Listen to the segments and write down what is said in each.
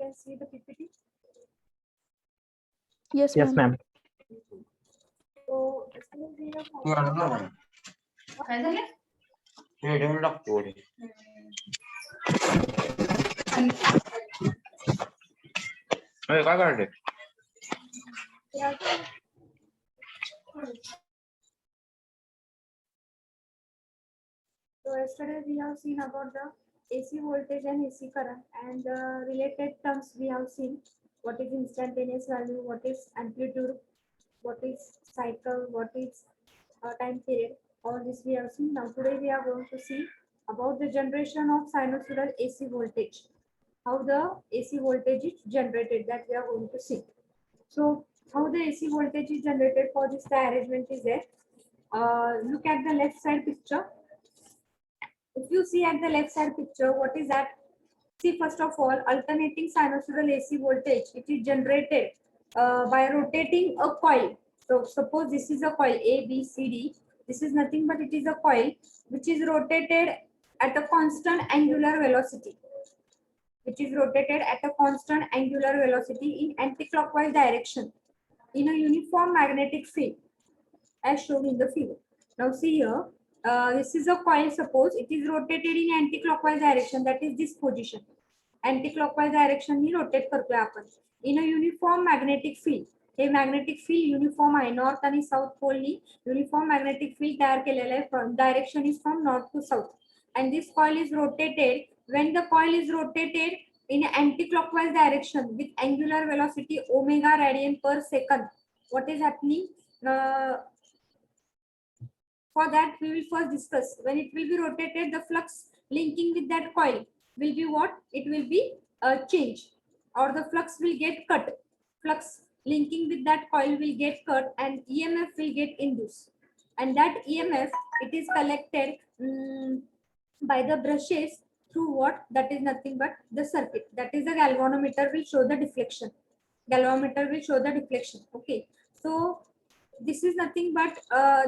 can see the PPT. Yes, Yes, ma'am. ma'am. So as soon as we have तू आणलं ना मला. काय झालं? हे ठेवून टाकतो वडे. अरे काय काढले? So yesterday we have seen about the AC voltage and AC current, and related terms we have seen what is instantaneous value, what is amplitude, what is cycle, what is time period. All this we have seen. Now today we are going to see about the generation of sinusoidal AC voltage. How the AC voltage is generated, that we are going to see. So how the AC voltage is generated, for this the arrangement is there. Look at the left side picture. If you see at the left side picture, what is that? See, first of all, alternating sinusoidal AC voltage, it is generated by rotating a coil. So suppose this is a coil A, B, C, D. This is nothing but it is a coil which is rotated at a constant angular velocity. Which is rotated at a constant angular velocity in anti-clockwise direction in a uniform magnetic field as shown in the figure. Now see here, this is a coil. Suppose it is rotated in anti-clockwise direction, that is this position. Anti-clockwise direction ni rotate करतोय आपण in a uniform magnetic field. हे magnetic field uniform आहे, north आणि south pole नी uniform magnetic field तयार केलेला आहे. From direction is from north to south, and this coil is rotated. When the coil is rotated in anti-clockwise direction with angular velocity omega radian per second, what is happening? For that we will first discuss. When it will be rotated, the flux linking with that coil will be what? It will be changed, or the flux will get cut. Flux linking with that coil will get cut and EMF will get induced. And that EMF, it is collected by the brushes through what? That is nothing but the circuit. That is the galvanometer will show the deflection. Galvanometer will show the deflection. Okay. So this is nothing but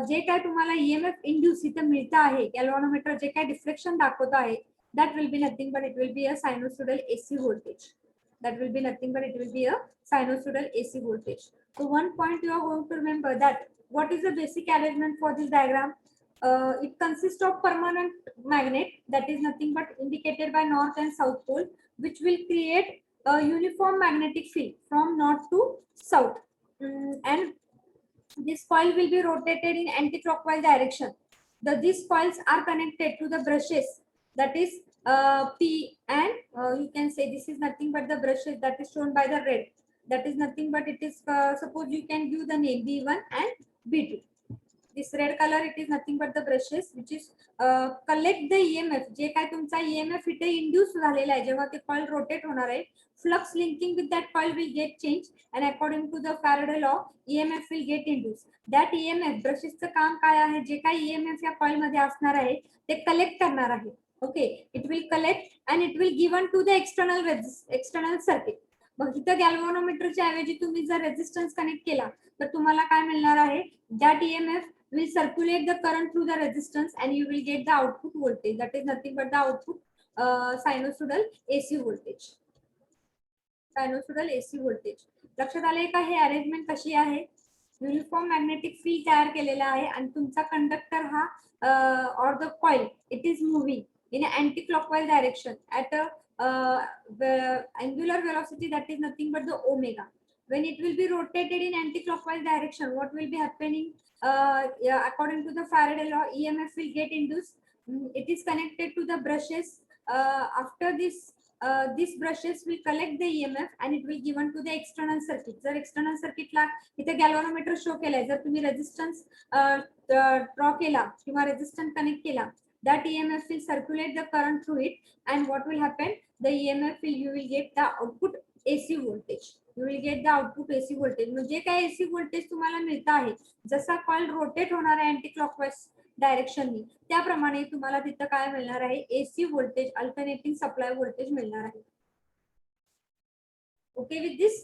जे काय तुम्हाला EMF induce इथं मिळतं आहे, galvanometer जे काय deflection दाखवत आहे, that will be nothing but it will be a sinusoidal AC voltage. That will be nothing but it will be a sinusoidal AC voltage. So one point you are going to remember, that what is the basic arrangement for this diagram? It consists of permanent magnet, that is nothing but indicated by north and south pole, which will create a uniform magnetic field from north to south. And this coil will be rotated in anti-clockwise direction. These coils are connected to the brushes, that is P, and you can say this is nothing but the brushes that is shown by the red. That is nothing but it is, suppose you can give the name B1 and B2. This red color, it is nothing but the brushes which is collect the EMF. जे काय तुमचा EMF इथे induce झालेला आहे, जेव्हा ते coil rotate होणार आहे, flux linking with that coil will get changed, and according to the Faraday law, EMF will get induced. That EMF brushes चं काम काय आहे, जे काय EMF या coil मध्ये असणार आहे ते collect करणार आहे. Okay, it will collect and it will given to the external circuit. मग इथं गॅल्व्हॅनोमीटरच्या ऐवजी तुम्ही जर रेझिस्टन्स कनेक्ट केला तर तुम्हाला काय मिळणार आहे? That EMF will circulate the current through the resistance and you will get the output voltage. That is nothing but the output sinusoidal AC voltage. Sinusoidal AC voltage. लक्षात आले का हे अरेंजमेंट कशी आहे? युनिफॉर्म मॅग्नेटिक फील्ड तयार केलेला आहे आणि तुमचा कंडक्टर हा or the coil, it is moving in an anti-clockwise direction at a angular velocity, that is nothing but the omega. When it will be rotated in anti-clockwise direction, what will be happening? According to the Faraday law, EMF will get induced. It is connected to the brushes. After this, these brushes will collect the EMF and it will given to the external circuit. जर external circuit ला इथे galvanometer show केलाय, जर तुम्ही resistance draw केला किंवा resistance connect केला, that EMF will circulate the current through it, and what will happen? The EMF will, you will get the output AC voltage. You will get the output AC voltage. म्हणजे काय AC voltage तुम्हाला मिळत आहे, जसा coil rotate होणार आहे anti clockwise direction नी, त्याप्रमाणे तुम्हाला तिथं काय मिळणार आहे? AC voltage, alternating supply voltage मिळणार आहे. Okay with this?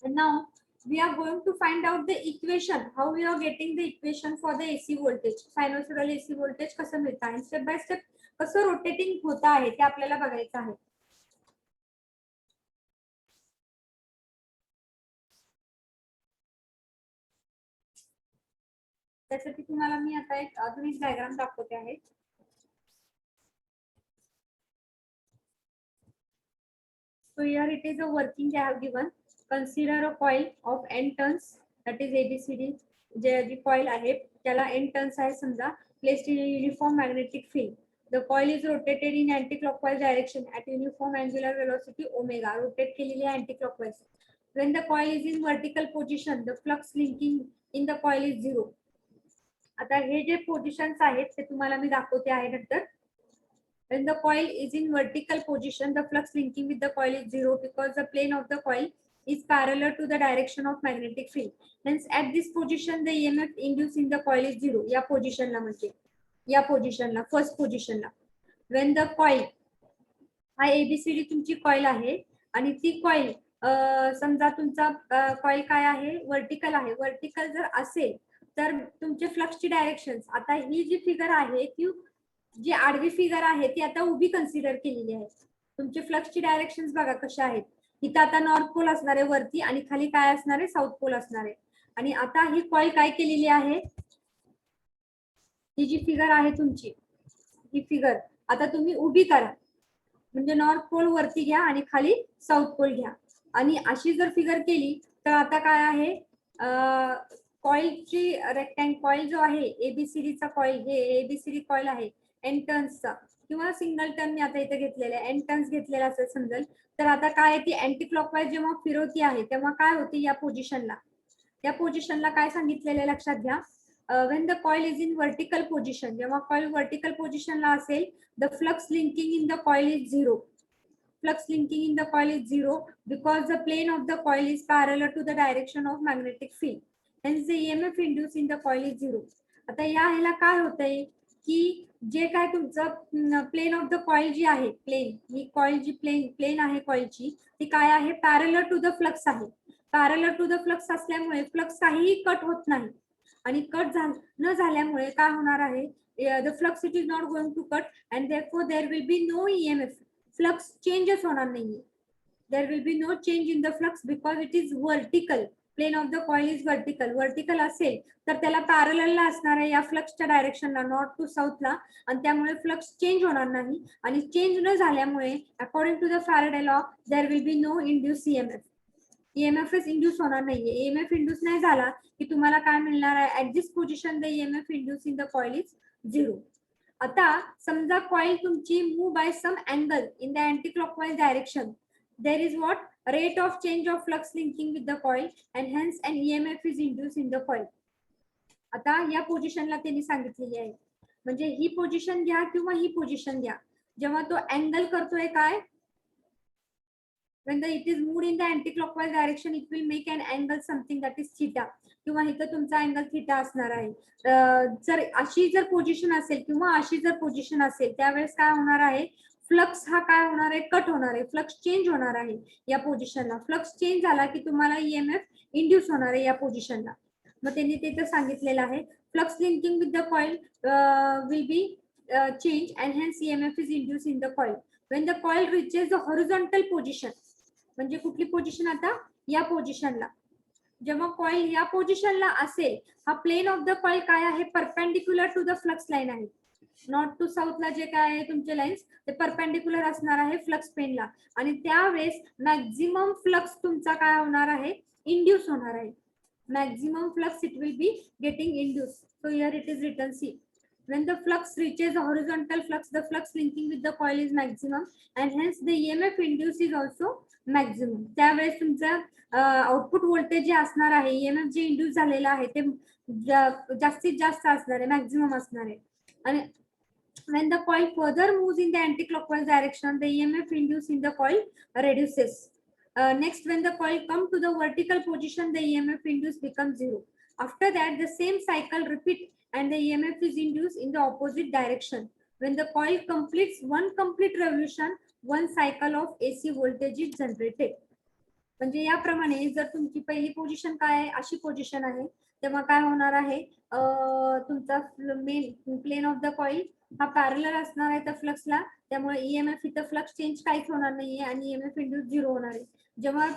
And now we are going to find out the equation, how we are getting the equation for the AC voltage, sinusoidal AC voltage कसं मिळतं आहे, step by step कसं rotating होत आहे ते आपल्याला बघायचं आहे. त्यासाठी तुम्हाला मी आता एक अजून एक डायग्राम दाखवते आहे. So here it is a working they have given. Consider a coil of n turns, that is ABCD. G coil आहे त्याला n turns आहे समजा, placed in a uniform magnetic field. The coil is rotated in anti-clockwise direction at uniform angular velocity omega. Rotate केलेली आहे anti-clockwise. When the coil is in vertical position, the flux linking in the coil is 0. आता हे जे positions आहेत ते तुम्हाला मी दाखवते आहे नंतर. When the coil is in vertical position, the flux linking with the coil is 0 because the plane of the coil is parallel to the direction of magnetic field. Hence, at this position, the EMF induced in the coil is 0. या पोझिशनला म्हणजे या पोझिशनला first पोझिशनला. When the coil हा ABCD तुमची coil आहे आणि ती कॉइल समजा तुमचा कॉइल काय आहे, वर्टिकल आहे. वर्टिकल जर असेल तर तुमचे फ्लक्सची डायरेक्शन, आता ही जी फिगर आहे ती जी आडवी फिगर आहे ती आता उभी कन्सिडर केलेली आहे. तुमचे फ्लक्सची डायरेक्शन्स बघा कशा आहेत. इथं आता नॉर्थ पोल असणार आहे वरती आणि खाली काय असणार आहे, साऊथ पोल असणार आहे. आणि आता ही कॉइल काय केलेली आहे, ही जी फिगर आहे तुमची, ही फिगर आता तुम्ही उभी करा. म्हणजे नॉर्थ पोल वरती घ्या आणि खाली साऊथ पोल घ्या. आणि अशी जर फिगर केली तर आता काय आहे, कॉइलची रेक्टँगल कॉइल जो आहे एबीसीडीचा कॉइल, हे एबीसीडी कॉइल आहे एन टर्न्सचा किंवा सिंगल टर्न मी आता इथे घेतलेला आहे, एन टर्न्स घेतलेला असेल समजेल. तर आता काय ती अँटी क्लॉकवाईज जेव्हा फिरवती आहे तेव्हा काय होते, या पोझिशनला काय सांगितलेलं लक्षात घ्या. when the coil is in vertical position, जेव्हा कॉइल वर्टिकल पोझिशनला असेल, the flux linking in the coil is 0. Flux linking in the coil is 0 because the plane of the coil is parallel to the direction of magnetic field. Hence the EMF induced in the coil is 0. आता या ह्याला काय होतंय की जे काय तुमचं plane of the coil जी आहे, प्लेन ही कॉइल जी प्लेन आहे कॉइलची ती काय आहे, पॅरलल टू द फ्लक्स आहे. पॅरलल टू द फ्लक्स असल्यामुळे फ्लक्स काहीही कट होत नाही आणि कट न झाल्यामुळे काय होणार आहे, the flux it is not going to cut and therefore there will be no EMF. Flux चेंजच होणार नाहीये. There will be no change in the flux because it is vertical. Plane of the coil is vertical असेल तर त्याला पॅरललला असणार आहे या फ्लक्सच्या डायरेक्शनला, नॉर्थ टू साऊथला, आणि त्यामुळे फ्लक्स चेंज होणार नाही. आणि चेंज न झाल्यामुळे according to the Faraday law there will be no induce EMF. EMF induce होणार नाहीये. EMF इंड्यूस नाही झाला की तुम्हाला काय मिळणार आहे, at this position the EMF induce in the coil is 0. आता समजा कॉइल तुमची move by some angle in the anti clockwise direction, there is what rate of change of flux linking with the coil and hence an EMF is induced in the coil. आता या पोझिशनला त्यांनी सांगितलेली आहे, म्हणजे ही position घ्या किंवा ही position घ्या, जेव्हा तो अँगल करतोय काय, when the it is moved in the anti-clockwise direction it will make an angle something that is theta, किंवा इथं तुमचा अँगल थीटा असणार आहे. जर अशी जर पोझिशन असेल किंवा अशी जर पोझिशन असेल त्यावेळेस काय होणार आहे, फ्लक्स हा काय होणार आहे, कट होणार आहे, फ्लक्स चेंज होणार आहे या पोझिशनला. फ्लक्स चेंज झाला की तुम्हाला EMF इंड्यूस होणार आहे या पोझिशनला. मग त्यांनी ते सांगितलेलं आहे, flux linking with the coil will be change and hence EMF is induce in the coil when the coil reaches the horizontal position. म्हणजे कुठली पोझिशन, आता या पोझिशनला. जेव्हा कॉइल या पोझिशनला असेल, हा प्लेन ऑफ द कॉइल काय आहे, perpendicular to the flux line आहे. नॉर्थ टू साऊथला जे काय आहे तुमचे लाईन्स ते परपेंडिक्युलर असणार आहे फ्लक्स पेनला, आणि त्यावेळेस मॅक्झिमम फ्लक्स तुमचा काय होणार आहे, इंड्यूस होणार आहे. Maximum flux it will be getting induce. So here it is written, see when the flux reaches the horizontal flux, the flux linking with the coil is maximum and hence the EMF induced is also maximum. त्यावेळेस तुमचा output voltage जे असणार आहे, EMF जे induce झालेला आहे ते जास्तीत जास्त असणार आहे, मॅक्झिमम असणार आहे. आणि when the coil further moves in the anti-clockwise direction, the EMF induced in the coil reduces. Next, when the coil comes to the vertical position, the EMF induced becomes 0. After that, the same cycle repeat and the EMF is induced in the opposite direction. When the coil completes one complete revolution, one cycle of AC voltage is generated. म्हणजे याप्रमाणे जर तुमची पहिली position काय आहे, अशी position आहे, तेव्हा काय होणार आहे, तुमचा main plane of the coil हा पॅरलल असणार आहे त्या फ्लक्सला, त्यामुळे EMF इथं फ्लक्स चेंज काहीच होणार नाहीये आणि EMF इंड्यूस 0 होणार आहे. जेव्हा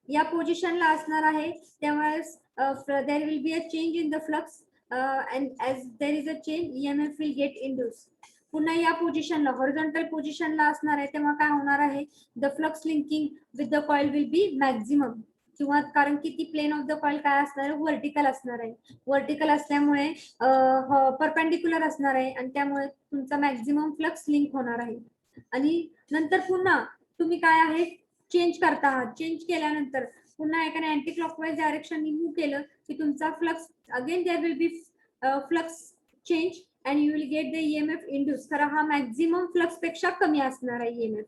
या पोझिशनला असणार आहे त्यावेळेस there will be a change in the flux and as there is a change, EMF will get induced. पुन्हा या पोझिशनला हॉरिझॉन्टल पोझिशनला असणार आहे तेव्हा काय होणार आहे, the flux linking with the coil will B maximum, किंवा कारण की ती प्लेन ऑफ द कॉइल काय असणार आहे, व्हर्टिकल असणार आहे. व्हर्टिकल असल्यामुळे परपेंडिक्युलर असणार आहे आणि त्यामुळे तुमचा मॅक्झिमम फ्लक्स लिंक होणार आहे. आणि नंतर पुन्हा तुम्ही काय आहे चेंज करता आहात. चेंज केल्यानंतर पुन्हा एकाने अँटी क्लॉकवाईज डायरेक्शन मूव्ह केलं की तुमचा flux again there will be flux change and you will get the EMF induced. खरा हा मॅक्झिमम फ्लक्स पेक्षा कमी असणार आहे EMF.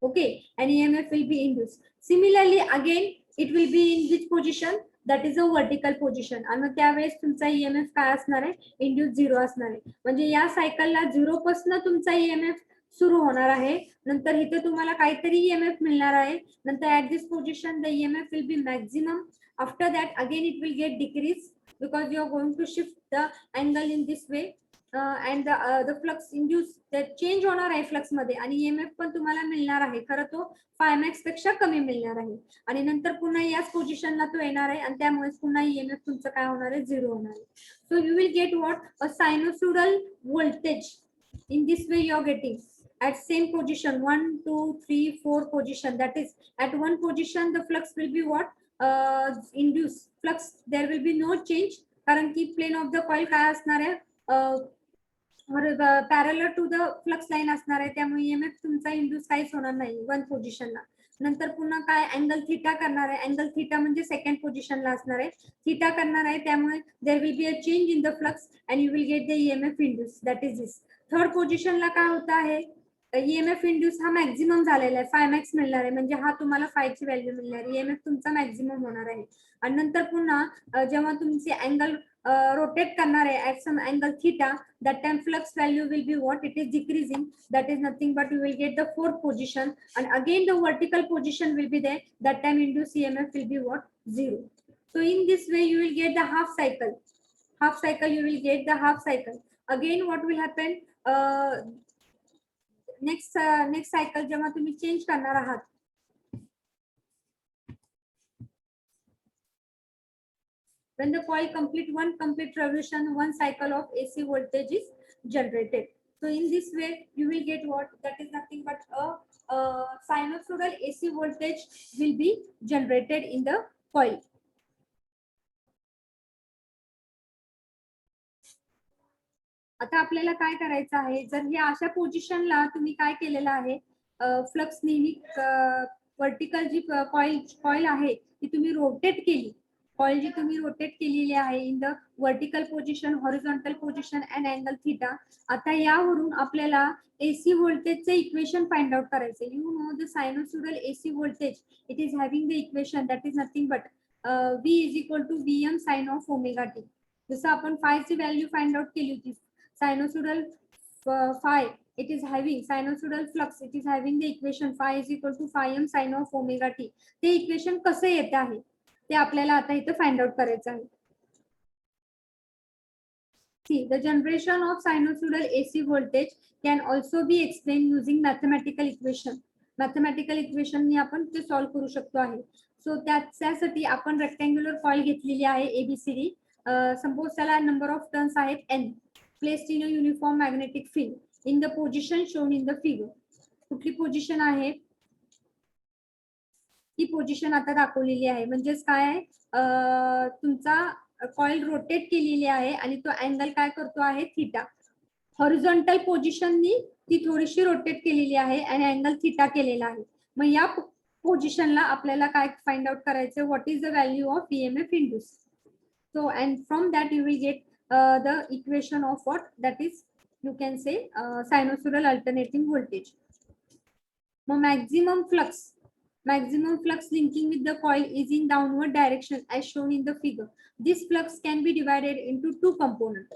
Okay, and EMF will be induced. Similarly, again it will be in which position? That is a vertical position. आणि मग त्यावेळेस तुमचा EMF काय असणार आहे, इंड्यूस 0 असणार आहे. म्हणजे या सायकलला 0 पासून तुमचा EMF सुरू होणार आहे. नंतर इथे तुम्हाला काहीतरी EMF मिळणार आहे. नंतर at this position the EMF will be maximum. After that again it will get decreased because you are going to shift the angle in this way. And the flux induced that change होणार आहे flux मध्ये आणि EMF पण तुम्हाला मिळणार आहे. खरं तो फायमॅक्स पेक्षा कमी मिळणार आहे. आणि नंतर पुन्हा याच पोझिशनला तो येणार आहे आणि त्यामुळे पुन्हा EMF तुमचं काय होणार आहे, 0 होणार आहे. So you will gate what, a sinusoidal voltage. In this way you are getting at same position 1 2 3 4 position. That is at one position the flux will be what, induced flux. There will be no change कारण की plane of the coil काय असणार आहे, parallel to the flux line असणार आहे. त्यामुळे EMF तुमचा induce काहीच होणार नाही वन पोझिशनला. नंतर पुन्हा काय अँगल थीटा करणार आहे. अँगल थीटा म्हणजे सेकंड पोझिशनला असणार आहे. थीटा करणार आहे त्यामुळे there will be a change in the flux and you will get the EMF induce. That is this. Third पोझिशनला काय होत आहे, EMF इंड्यूस हा मॅक्झिमम झालेला आहे. फायमॅक्स मिळणार आहे म्हणजे हा तुम्हाला 5 ची व्हॅल्यू मिळणार आहे. EMF तुमचा मॅक्झिमम होणार आहे. आणि नंतर पुन्हा जेव्हा तुमची अँगल रोटेट करणार आहे at some angle theta, that time flux value will be what, it is decreasing. That is nothing but you will get the fourth position and again the vertical position will be there. That time induced EMF will be what, 0. So in this way you will get the half cycle. Half cycle you will get the half cycle. Again what will happen, next cycle जेव्हा तुम्ही change करणार आहात, when the coil complete one complete revolution, one cycle of AC voltage is generated. So in this way you will get what, that is nothing but a sinusoidal AC voltage will be generated in the coil. आता आपल्याला काय करायचं आहे, जर हे अशा पोझिशनला तुम्ही काय केलेलं आहे, फ्लक्स नेहमी वर्टिकल जी कॉइल आहे ती तुम्ही रोटेट केली. कॉइल जी तुम्ही रोटेट केलेली आहे in the vertical position, horizontal position and angle theta. आता यावरून आपल्याला AC व्होल्टेजचे इक्वेशन फाइंड आउट करायचे. You know the sinusoidal AC voltage, it is having the equation that is nothing but V is equal to VM sine of omega t. जसं आपण phi ची value find out केली होती, sinusoidal phi, it is having sinusoidal flux, it is having the equation phi is equal to phi m sin of omega t. ते equation कसे येते आहे ते आपल्याला आता इथे फाइंड आउट करायचं आहे. See, the generation of sinusoidal AC voltage can also be explained using mathematical equation. Mathematical equation ने आपण ते सॉल्व करू शकतो आहे. सो त्यासाठी आपण रेक्टँग्युलर कॉइल घेतलेली आहे ABCD. सपोज त्याला नंबर ऑफ टर्न्स आहेत n, placed in a uniform magnetic field in the position shown in the figure. कुठली पोझिशन आहे, ही पोझिशन आता दाखवलेली आहे. म्हणजेच काय आहे, तुमचा कॉइल रोटेट केलेली आहे आणि तो अँगल काय करतो आहे, थीटा. हॉरिझॉन्टल पोझिशननी ती थोडीशी रोटेट केलेली आहे आणि अँगल थीटा केलेला आहे. मग या पोझिशनला आपल्याला काय फाइंड आउट करायचं, what is the value of EMF induce. So and from that you will gate the equation of what, that is you can say sinusoidal alternating voltage. maximum flux linking with the coil is in downward direction as shown in the figure. This flux can be divided into two components.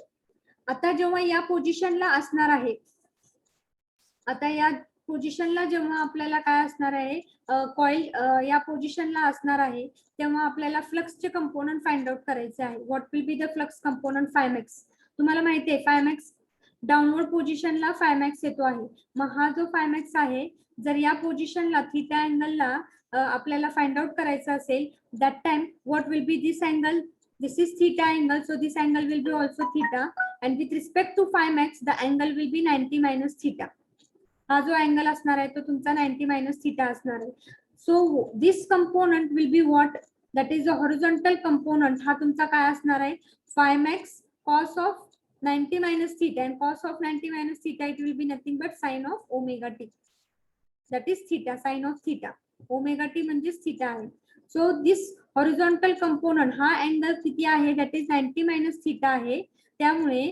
आता जेव्हा या पोझिशनला असणार आहे, आता या पोझिशनला जेव्हा आपल्याला काय असणार आहे, कॉइल या पोझिशनला असणार आहे, तेव्हा आपल्याला फ्लक्सचे कंपोनंट फाइंड आउट करायचे आहे. What will be the flux component, phi max. तुम्हाला माहिती आहे फायमॅक्स डाऊनवर्ड पोझिशनला फायमॅक्स येतो आहे. मग हा जो फायमॅक्स आहे, जर या पोझिशनला थीटा अँगलला आपल्याला फाइंड आउट करायचं असेल, that time what will B this angle, This is theta angle, so this angle will be also theta, and with respect to phi max the angle will be 90 minus theta. हा जो angle असणार आहे तो तुमचा 90 minus theta असणार आहे. So this component will be what, that is a horizontal component. हा तुमचा काय असणार आहे, five max cos of 90 minus theta, and cos of 90 minus theta it will be nothing but sin of omega t, that is theta, sin of theta. omega t म्हणजेच theta आहे. So this horizontal component हा angle किती आहे, that is 90 minus theta आहे. त्यामुळे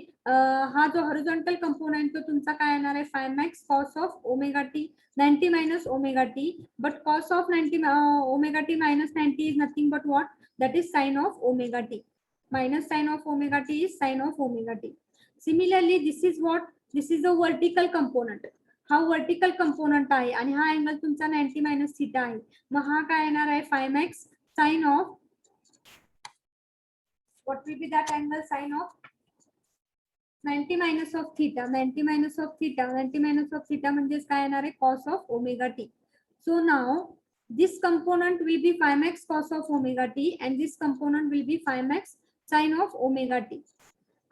हा जो horizontal component तो तुमचा काय येणार आहे, five max cos of omega T 90 minus omega t, but cos of 90 omega t minus 90 is nothing but what, that is sin of omega t. Minus sin of omega t is sin of omega t. Similarly, this is what, this is a vertical component. हा vertical component आहे आणि हा angle तुमचा 90 minus theta आहे. मग हा काय येणार आहे, five max sin of, what will be that angle, sin of 90 minus of theta, 90 minus of theta, 90 minus of theta म्हणजेच काय येणार आहे, cos of omega t. So now this component will be phi max cos of omega t and this component will be phi max sin of omega t.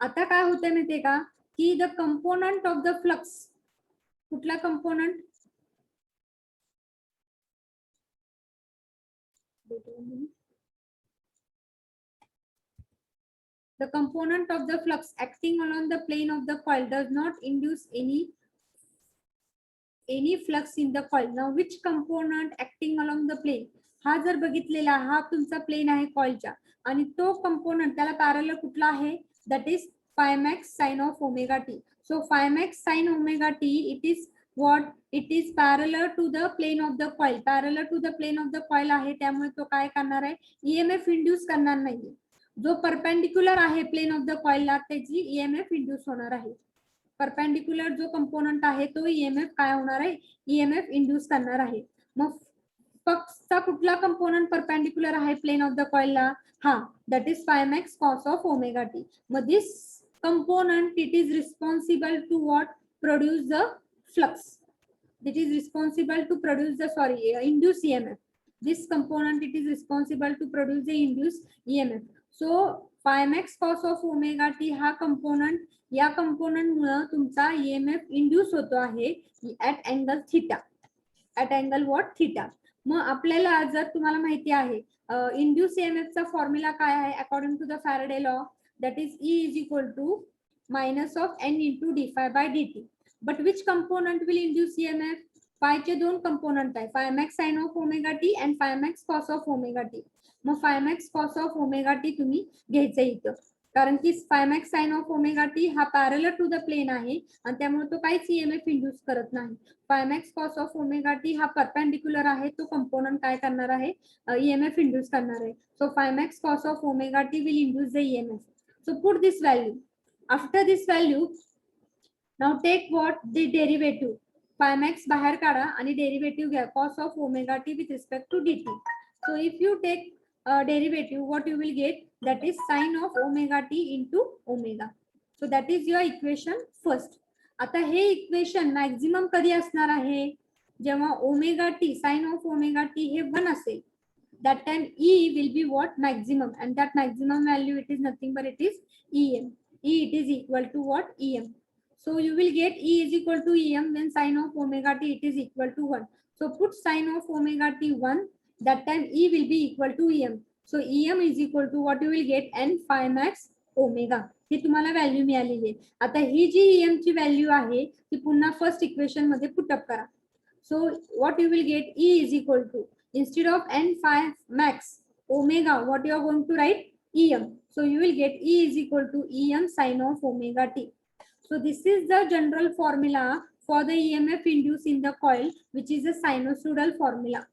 आता काय होतंय माहितीये का, की the component of the flux, कुठला component, the component of the flux acting along the plane of the coil does not induce any flux in the coil. Now which component acting along the plane, हा जर बघितलेला हा तुमचा plain आहे कॉइलच्या आणि तो कंपोनंट त्याला पॅरलल कुठला आहे, that is phi max sin of omega t. So phi max sin omega t, it is what, it is parallel to the plane of the coil, parallel to the plane of the coil आहे. त्यामुळे तो काय करणार आहे, EMF induce करणार नाही. जो perpendicular आहे प्लेन ऑफ द कॉइलला त्याची EMF इंड्यूस होणार आहे. परपेंडिक्युलर जो कंपोनंट आहे तो EMF काय होणार आहे, EMF इंड्यूस करणार आहे. मग फ्लक्सचा कुठला कंपोनंट परपेंडिक्युलर आहे प्लेन ऑफ द कॉइलला, हा, that is phi max cos of omega t. मग दिस component it is responsible to what, produce the flux, it is responsible to produce the, sorry, induce EMF. This component it is responsible to produce the induced EMF. So phi max cos of omega t हा component, या component मुळे तुमचा EMF induce होतो आहे at angle theta, at angle what, theta. मग आपल्याला जर तुम्हाला माहिती आहे induce EMF चा फॉर्म्युला काय आहे, according to the Faraday law, that is E is equal to minus of n into d phi by dt. But which component will induce EMF? Phi चे दोन कंपोनंट आहे, phi max sin of omega t and phi max cos of omega t. मग phi max cos of omega t तुम्ही घ्यायचं इथं, कारण की phi max sin of omega t हा पॅरलल टू द प्लेन आहे आणि त्यामुळे तो काहीच EMF इंड्यूस करत नाही. phi max cos of omega t हा परपेंडिक्युलर आहे, तो कंपोनंट काय करणार आहे, EMF इंड्यूस करणार आहे. So phi max cos of omega t will induce the EMF. So put this value. After this value, now take what, the derivative. Phi max बाहेर काढा आणि डेरिव्हेटिव्ह घ्या cos of omega t with respect to dt. So if you take derivative, what you will get, that is sin of omega t into omega. So that is your equation first. आता हे equation maximum कधी असणार आहे, जेव्हा omega T sin of omega t हे 1 असेल, that time E will be what, maximum, and that maximum value it is nothing but it is EM. E it is equal to what, EM. So you will get E is equal to EM when sin of omega t it is equal to 1. So put sin of omega t 1, that time E will be equal to EM. So EM is equal to what you will get, n phi max omega. हे तुम्हाला value मिळालेली आहे. आता ही जी EM ची value आहे ती पुन्हा first equation मध्ये पुटअप करा. So what you will get, E is equal to, instead of n phi max omega, what you are going to write, EM. So you will get E is equal to EM sin of omega t. So this is the general formula for the EMF induced in the coil, which is a sinusoidal formula.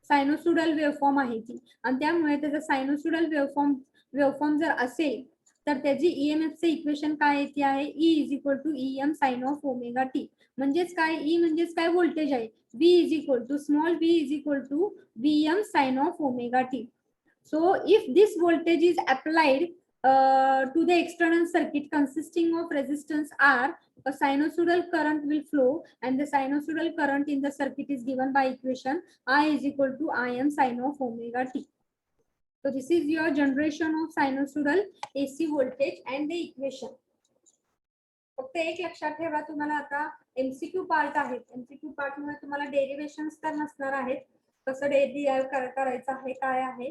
Sinusoidal waveform आहे ती आणि त्यामुळे त्याचा sinusoidal waveform जर असेल तर त्याची EMF चे इक्वेशन काय येते आहे, E is equal to EM sin of omega t. म्हणजेच काय, E म्हणजेच काय, व्होल्टेज आहे, V is equal to, small v is equal to Vm sin of omega t. So if this voltage is applied to the external circuit consisting of resistance R, a sinusoidal current will flow and the sinusoidal current in the circuit is given by equation I is equal to Im sin of omega t. So this is your generation of sinusoidal AC voltage and the equation. फक्त एक लक्षात ठेवा, तुम्हाला आता MCQ part आहेत. MCQ part मध्ये तुम्हाला डेरिव्हेशन्स तर नसणार आहेत, कसं डेरिव्ह करायचं आहे काय आहे.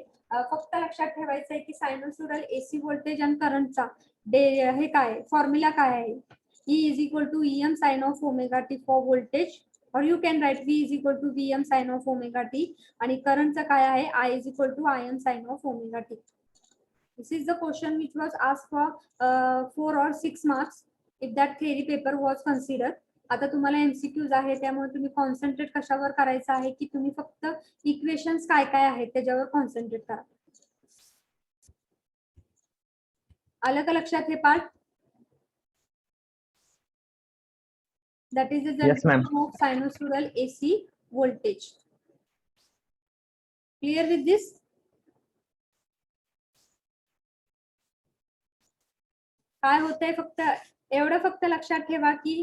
फक्त लक्षात ठेवायचं आहे की सायनोसॉइडल एसी व्होल्टेज आणि करंटचा हे काय फॉर्म्युला काय आहे. E is equal to Em sin of omega t for voltage, or you can write V is equal to Vm sin of omega t, आणि करंटचा काय आहे I is equal to Im sin of omega t. This is the question which was asked for 4 or 6 marks if that theory paper was considered. आता तुम्हाला MCQs आहे त्यामुळे तुम्ही concentrate कशावर करायचं आहे की तुम्ही फक्त इक्वेशन्स काय काय आहेत त्याच्यावर कॉन्सन्ट्रेट करा. आलं का लक्षात हे part? That is the generation of sinusoidal AC voltage. Clear with this? काय होतंय फक्त एवढं फक्त लक्षात ठेवा की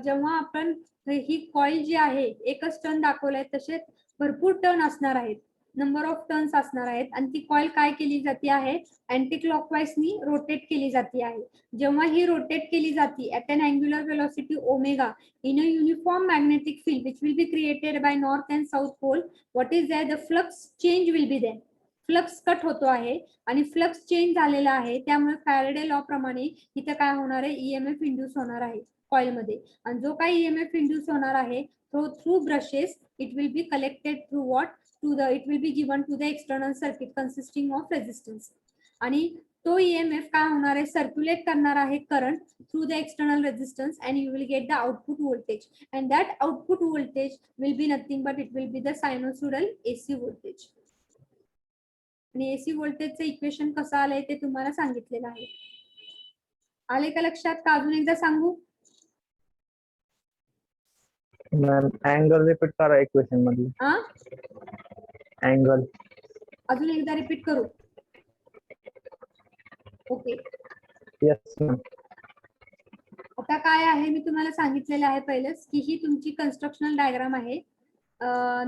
जेव्हा आपण ही कॉईल जी आहे एकच टर्न दाखवलाय तसे भरपूर टर्न असणार आहेत, नंबर ऑफ टर्न्स असणार आहेत, आणि ती कॉईल काय केली जाते आहे अँटी क्लॉकवाईजनी रोटेट केली जाते आहे. जेव्हा ही रोटेट केली जाते at an angular velocity omega in a uniform magnetic field which will be created by north and south pole, what is that the flux change will be there. Flux cut होतो आहे आणि flux change झालेला आहे, त्यामुळे Faraday law प्रमाणे इथं काय होणार आहे ईएमएफ इंड्यूस होणार आहे कॉईल मध्ये, आणि जो काही ईएमएफ इंड्यूस होणार आहे तो through brushes it will be collected through what to the it will be given to the external circuit consisting of resistance, आणि तो ईएमएफ काय होणार आहे सर्क्युलेट करणार आहे current through the external resistance and you will get the output voltage, and that output voltage will be nothing but it will be the sinusoidal AC voltage. आणि AC व्होल्टेजचं equation कसं आलंय ते तुम्हाला सांगितलेलं आहे. आले का लक्षात का अजून एकदा सांगू? मैम एंगल रिपीट करा इक्वेशन मधली. हा एंगल अजून एकदा रिपीट करू? ओके. Yes ma'am. आता काय आहे मी तुम्हाला सांगितलेलं आहे पहिलेच की ही तुमची कन्स्ट्रक्शनल डायग्राम आहे.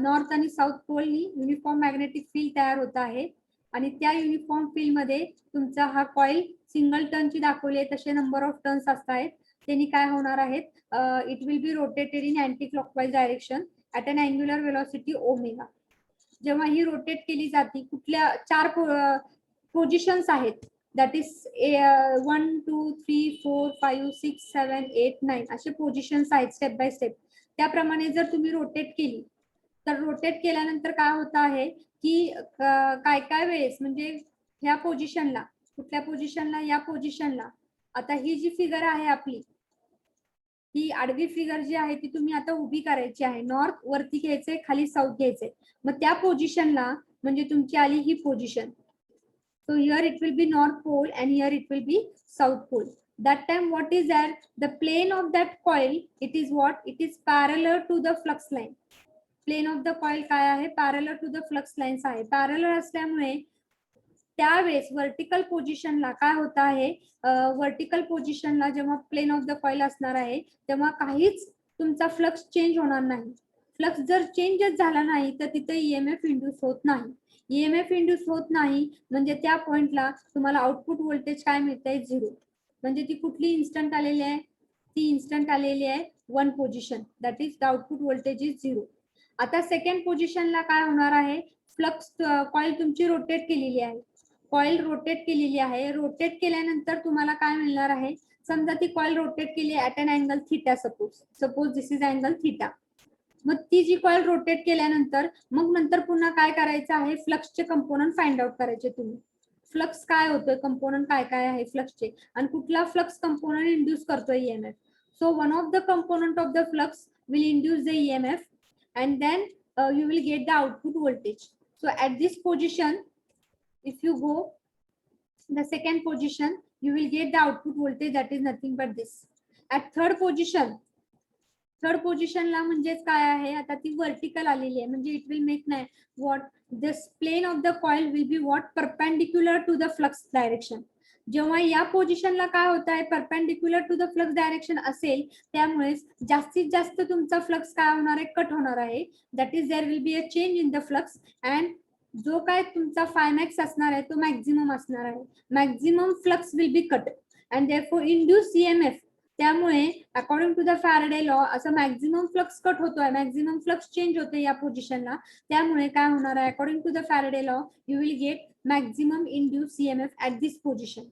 नॉर्थ आणि साऊथ पोलनी युनिफॉर्म मॅग्नेटिक फील्ड तयार होत आहे आणि त्या युनिफॉर्म फील्ड मध्ये तुमचा हा कॉईल सिंगल टर्नची दाखवली आहे तसे नंबर ऑफ टर्न्स असतात. त्यांनी काय होणार आहेत it will be rotated in anti clockwise direction at an angular velocity omega. जेव्हा ही रोटेट केली जाते कुठल्या 4 पोझिशन्स आहेत दॅट इज 1 2 3 4 5 6 7 8 9 असे पोझिशन्स आहेत स्टेप बाय स्टेप. त्याप्रमाणे जर तुम्ही रोटेट केली तर रोटेट केल्यानंतर काय होत आहे की काय काय वेळेस म्हणजे ह्या पोझिशनला कुठल्या पोझिशनला या पोझिशनला आता ही जी फिगर आहे आपली ही आडवी फिगर जी आहे ती तुम्ही आता उभी करायची आहे. नॉर्थ वरती घ्यायचंय खाली साऊथ घ्यायचंय, मग त्या पोझिशनला म्हणजे तुमची आली ही position. So here it will be north pole and here it will be south pole. That time what is that? The plane of that coil, it is what? It is parallel to the flux line. Plane of the coil काय आहे? Parallel to the flux lines आहे. Parallel असल्यामुळे त्यावेळेस vertical पोझिशनला काय होत आहे vertical पोझिशनला जेव्हा प्लेन ऑफ द कॉइल असणार आहे तेव्हा काहीच तुमचा फ्लक्स चेंज होणार नाही. फ्लक्स जर चेंजच झाला नाही तर तिथे ईएमएफ इंड्यूस होत नाही. ईएमएफ इंड्यूस होत नाही म्हणजे त्या पॉइंटला तुम्हाला आउटपुट व्होल्टेज काय मिळतंय 0. म्हणजे ती कुठली इन्स्टंट आलेली आहे ती इन्स्टंट आलेली आहे 1 position that is the output voltage is 0. आता सेकंड पोझिशनला काय होणार आहे फ्लक्स कॉइल तुमची रोटेट केलेली आहे. कॉइल रोटेट केलेली आहे. रोटेट केल्यानंतर तुम्हाला काय मिळणार आहे समजा ती कॉइल रोटेट केली at an angle theta suppose this is angle theta. मग ती जी कॉइल रोटेट केल्यानंतर मग नंतर पुन्हा काय करायचं आहे फ्लक्सचे कंपोनंट फाइंड आउट करायचे तुम्ही. फ्लक्स काय होतोय कंपोनंट काय काय आहे फ्लक्सचे आणि कुठला फ्लक्स कंपोनंट इंड्यूस करतोय EMF. So one of the component of the flux will induce the EMF and then you will get the output voltage. So at this position if you go the second position you will get the output voltage that is nothing but this. At third position ला म्हणजेच काय आहे आता ती vertical आलेली आहे म्हणजे it will make नाही what this plane of the coil will be what perpendicular to the flux direction. जेव्हा या पोझिशनला काय होत आहे perpendicular to the flux direction असेल त्यामुळे जास्तीत जास्त तुमचा फ्लक्स काय होणार आहे कट होणार आहे. That is there will be a change in the flux and जो काय तुमचा फायमॅक्स असणार आहे तो मॅक्झिमम असणार आहे. Maximum flux will be cut and therefore induce EMF. त्यामुळे according to the Faraday law असं मॅक्झिमम फ्लक्स कट होतोय, मॅक्झिमम फ्लक्स चेंज होते या पोझिशनला. त्यामुळे काय होणार आहे, according to the Faraday law you will get maximum induce EMF at this position.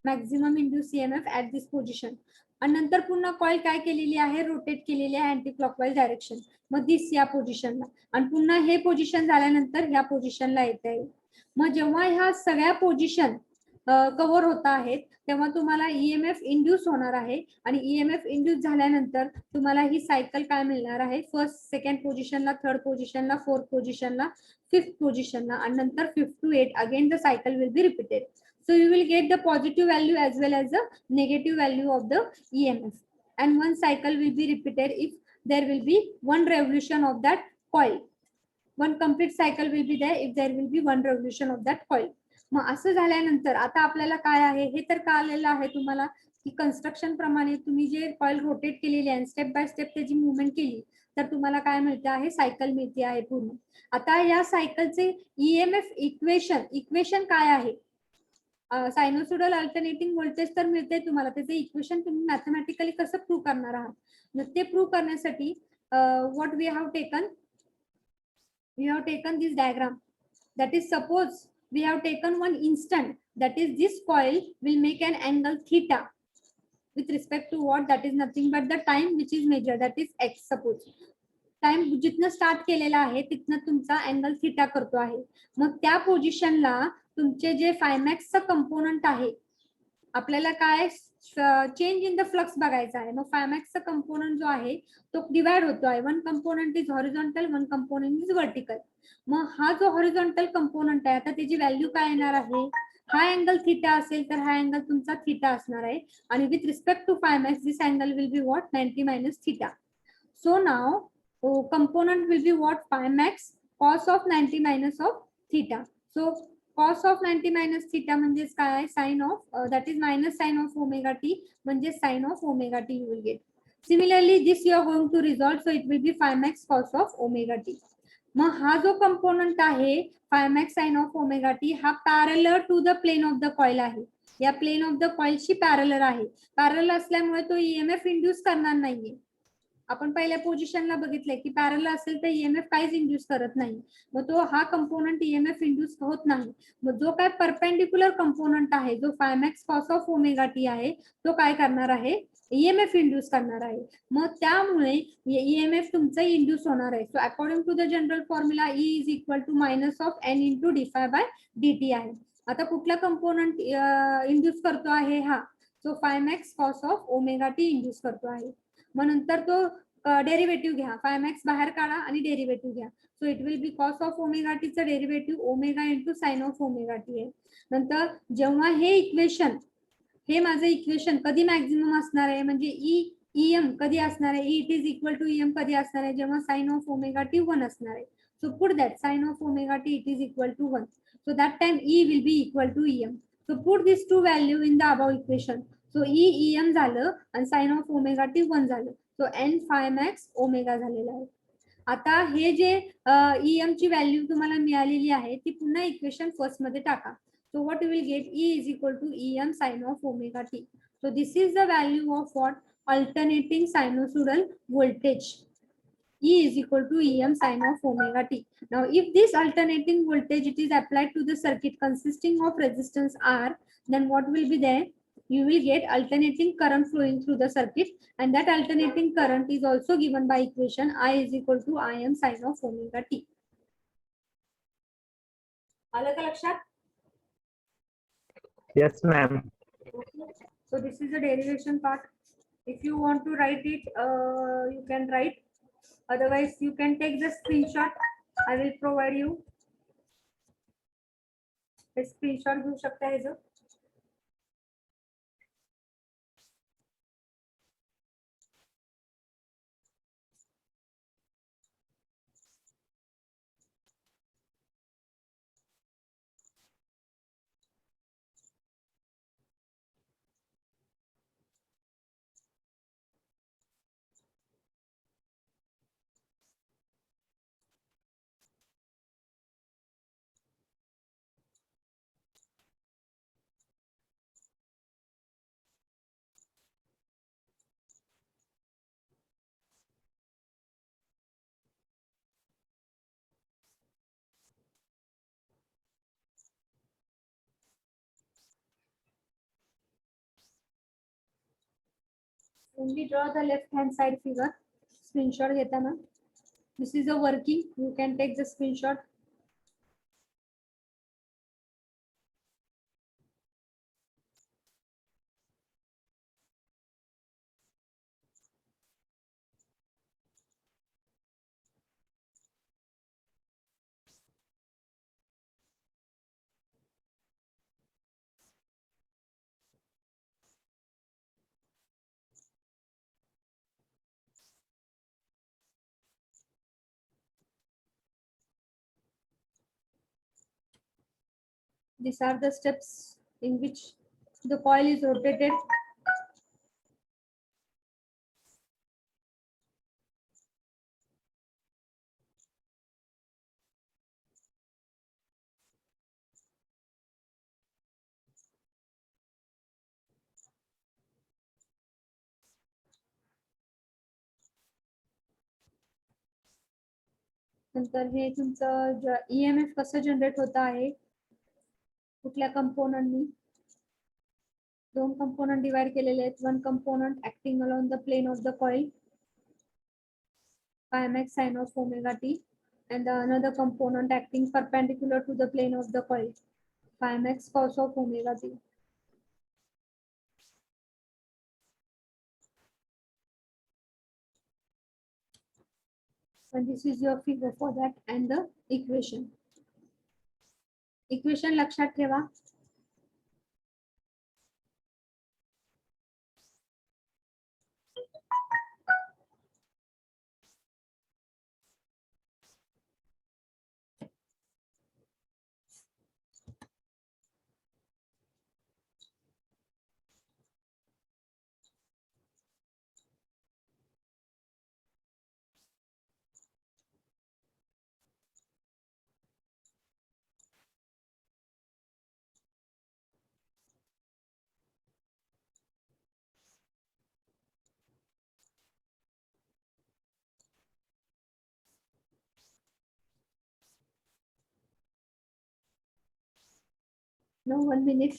Maximum induce EMF at this position. आणि नंतर पुन्हा कॉईल काय केलेली आहे, रोटेट केलेली आहे अँटी क्लॉकवाईज डायरेक्शन. मग दिस या पोझिशनला, आणि पुन्हा हे पोझिशन झाल्यानंतर ह्या पोझिशनला येत आहे. मग जेव्हा ह्या सगळ्या पोझिशन कव्हर होत आहेत तेव्हा तुम्हाला ईएमएफ इंड्यूस होणार आहे. आणि ईएमएफ इंड्यूस झाल्यानंतर तुम्हाला ही सायकल काय मिळणार आहे, फर्स्ट सेकंड पोझिशनला, थर्ड पोझिशनला, फोर्थ पोझिशनला, फिफ्थ पोझिशनला, आणि नंतर 5th to 8 again the cycle will be repeated. So you will get the positive value as well as the negative value of the EMF, and one cycle will be repeated if there will be one revolution of that coil. One complete cycle will be there if there will be one revolution of that coil. मग असं झाल्यानंतर आता आपल्याला काय आहे हे तर कळलेलं आहे तुम्हाला की कन्स्ट्रक्शन प्रमाणे तुम्ही जे कॉइल रोटेट केलेली आहे स्टेप बाय स्टेप त्याची मुवमेंट केली तर तुम्हाला काय मिळते आहे, सायकल मिळते आहे पूर्ण. आता या सायकलचे ईएमएफ इक्वेशन काय आहे, सायनोसोडल अल्टरनेटिंग व्होल्टेज तर मिळते तुम्हाला, त्याचे इक्वेशन तुम्ही मॅथमॅटिकली कसं प्रूव्ह करणार आहात. ते प्रूव्ह करण्यासाठी what we have taken this diagram. that is suppose we have taken one instant, that is this coil will make an angle theta with respect to what, that is nothing but the time which is measured, that is x. suppose time जिथनं start केलेला आहे तिथनं तुमचा angle theta करतो आहे. मग त्या पोझिशनला तुमचे जे फायमॅक्सचा कंपोनंट आहे आपल्याला काय चेंज इन द फ्लक्स बघायचा आहे. मग फायमॅक्सचा कंपोनंट जो आहे तो डिवाइड होतो आहे, one component is horizontal, one component is vertical. मग हा जो हॉरिझॉन्टल कंपोनंट आहे आता त्याची व्हॅल्यू काय येणार आहे, हा अँगल थिटा असेल तर हा अँगल तुमचा थिटा असणार आहे. आणि with respect to phi max this angle will be what, 90 minus theta. So now component will be what, phi max cos of 90 minus of theta. So cos of 90 minus theta म्हणजेच काय, sin of that is minus sin of omega t म्हणजे sin of omega t you will get. Similarly this you are going to resolve, so it will be phi max cos of omega t. मग हा जो component आहे phi max sin of omega t हा parallel to the plane of the coil आहे. या plane of the coil शी parallel आहे. Parallel असल्यामुळे तो ईएमएफ इंड्यूस करणार नाहीये. आपण पहिल्या पोझिशनला बघितलंय की पॅरलल असेल तर ईएमएफ काहीच इंड्यूस करत नाही. मग तो हा कंपोनंट ईएमएफ इंड्यूस होत नाही. मग जो काय परपेंडिक्युलर कंपोनंट आहे जो फायमॅक्स कॉस ऑफ ओमेगा टी आहे तो काय करणार आहे, ईएमएफ इंड्यूस करणार आहे. मग त्यामुळे ईएमएफ तुमचं इंड्यूस होणार आहे. So according to the general formula E is equal to minus of N into d phi by d आहे. आता कुठला कंपोनंट इंड्यूस करतो आहे, हा so phi max cos of omega T induce करतो आहे. मग नंतर तो डेरिव्हेटिव्ह घ्या, फायमॅक्स बाहेर काढा आणि डेरिव्हेटिव्ह घ्या. So it will be cos of omega टीचं derivative omega into sine of omega T आहे. नंतर जेव्हा हे इक्वेशन, हे माझं इक्वेशन कधी मॅक्झिमम असणार आहे म्हणजे ईएम कधी असणार आहे, it is equal to EM कधी असणार आहे, जेव्हा साइन ऑफ ओमेगा टी 1 असणार आहे. So put that sine of omega t it is equal to 1. So that time E will be equal to EM. So put this two value in the above equation. सो EM झालं आणि sine of omega t 1 झालं. So N phi max omega झालेला आहे. आता हे जे EM ची व्हॅल्यू तुम्हाला मिळालेली आहे ती पुन्हा इक्वेशन फर्स्ट मध्ये टाका. So what you will get, E is equal to EM sine of omega T. So this is the value of what, alternating sinusoidal voltage. E is equal to Em sin of omega t. Now, if this alternating voltage it is applied to the circuit consisting of resistance R, then what will be there? You will get alternating current flowing through the circuit, and that alternating current is also given by equation I is equal to Im sin of omega t. आलं का लक्षात? Yes, ma'am. So this is the derivation part. If you want to write it, you can write. Otherwise, you can take the screenshot. I will provide you. The screenshot घेऊ शकता है जो. When we draw the left hand side figure, screenshot घेताना, this is a working. You can take the screenshot. These are the steps in which the coil is rotated. नंतर हे तुमचं EMF कसं generate होत आहे, कुठल्या कंपोनंटनी, दोन कंपोनंट डिवाइड केलेले आहेत. One component acting along the plane of the coil, pi max sin of omega t, and the another component acting perpendicular to the plane of the coil, pi max cos of omega t. And this is your figure for that and the equation. Equation लक्षात ठेवा. Now 1 minute.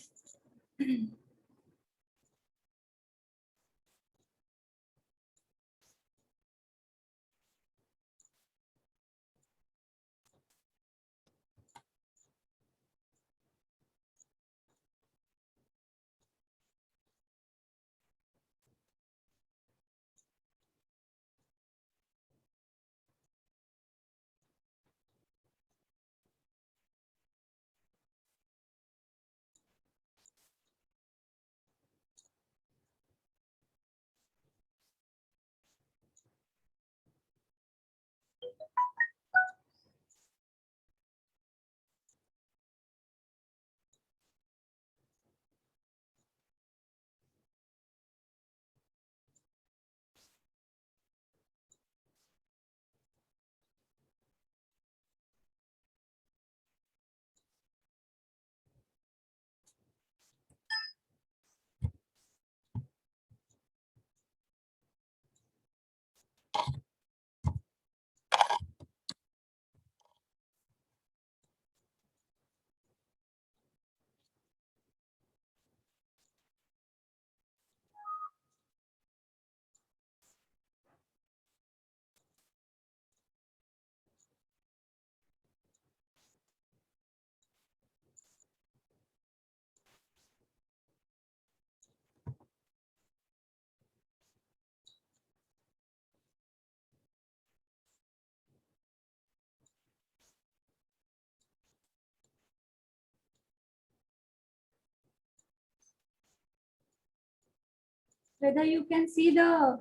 Whether you can see the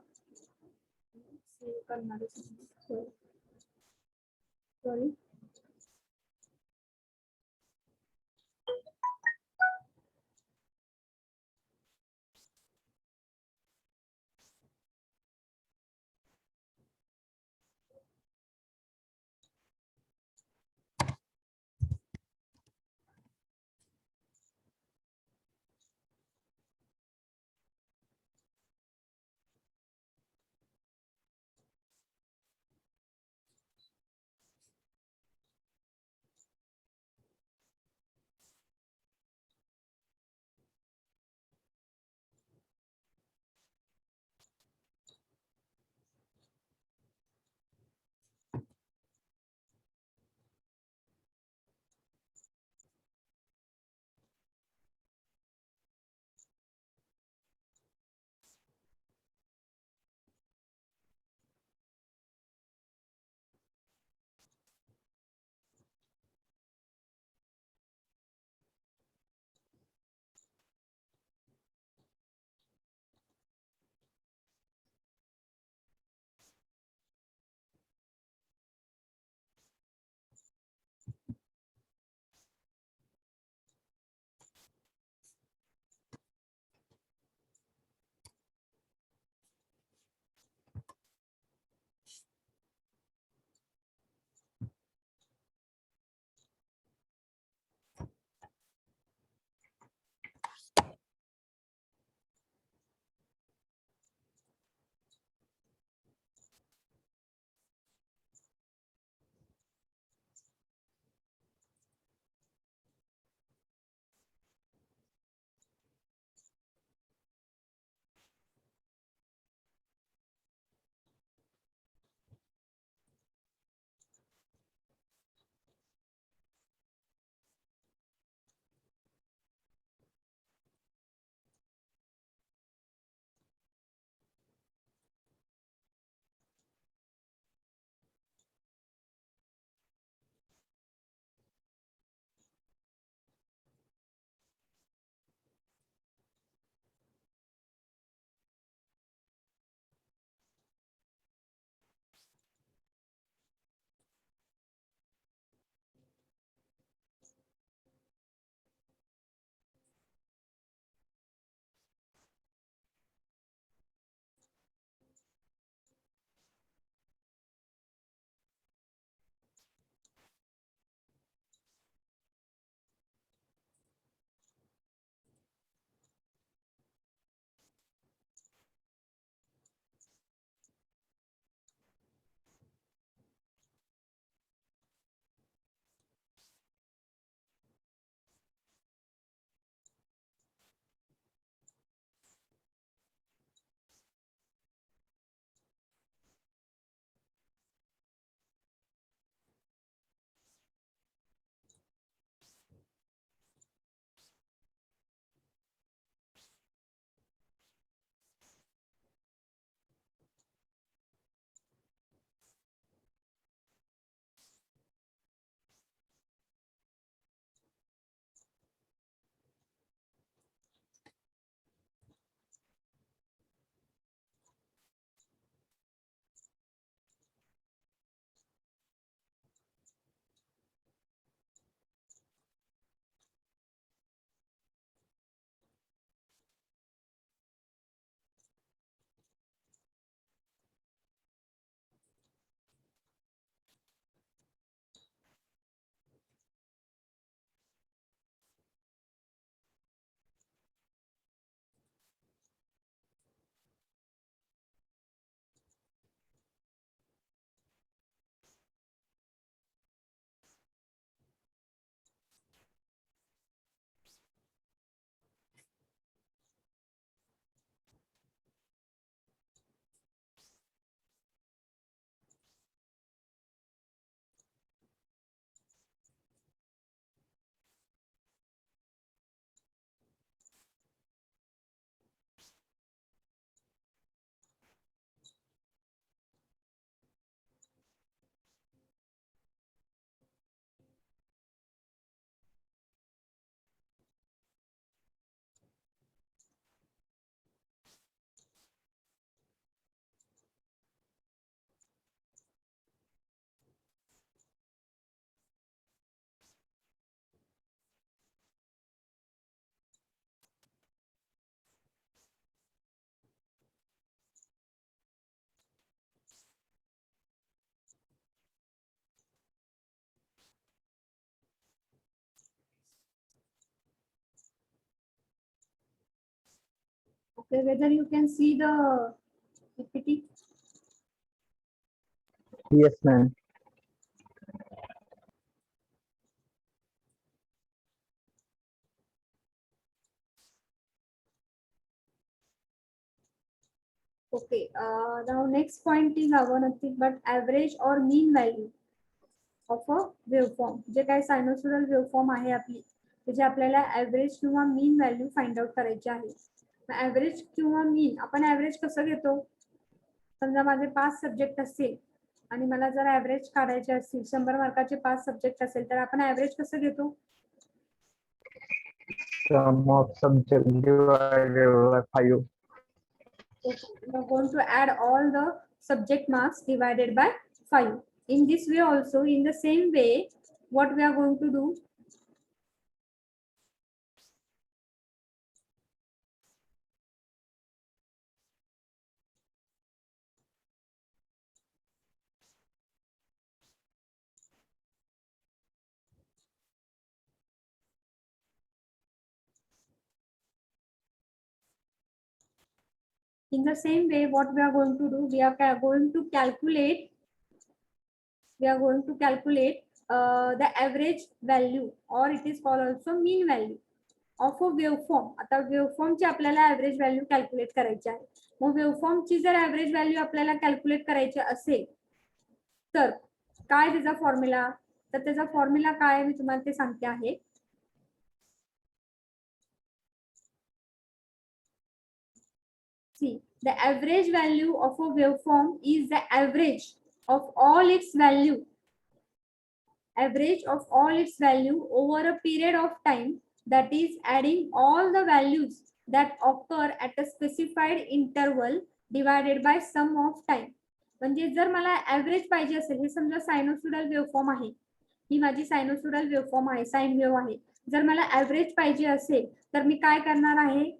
sorry. whether you can see the PPT. Yes, ma'am. Okay, now next point is our nothing but average or mean value of a waveform. जे काही sinusoidal waveform आहे आपली त्याचे आपल्याला average किंवा mean value find out करायची आहे. Average किंवा मीन आपण ऍव्हरेज कसं घेतो? समजा माझे 5 सब्जेक्ट असतील आणि मला जर ऍव्हरेज काढायचे असतील 100 मार्काचे 5 सब्जेक्ट असेल तर आपण ऍव्हरेज कसं घेतो? Sum of subject divided by 5. We are going to add all the subject marks divided by 5. In this way also, in the same way, what we are going to do? In the same way, what we are going to do? We are going to calculate. We are going to calculate the average value, or it is called also mean value of a waveform. आता waveform ची आपल्याला average value calculate करायची आहे. मग waveform ची जर average value आपल्याला calculate करायची असेल तर काय त्याचा फॉर्म्युला? तर त्याचा फॉर्म्युला काय आहे मी तुम्हाला ते सांगते आहे. See, the average value of a waveform is the average of all its value. Average of all its value over a period of time, that is adding all the values that occur at a specified interval divided by sum of time. म्हणजे जर मला average पाहिजे असेल, हे समजा sinusoidal waveform आहे, ही माझी sinusoidal waveform आहे, साइन वेव आहे. जर मला ऍव्हरेज पाहिजे असेल तर मी काय करणार आहे?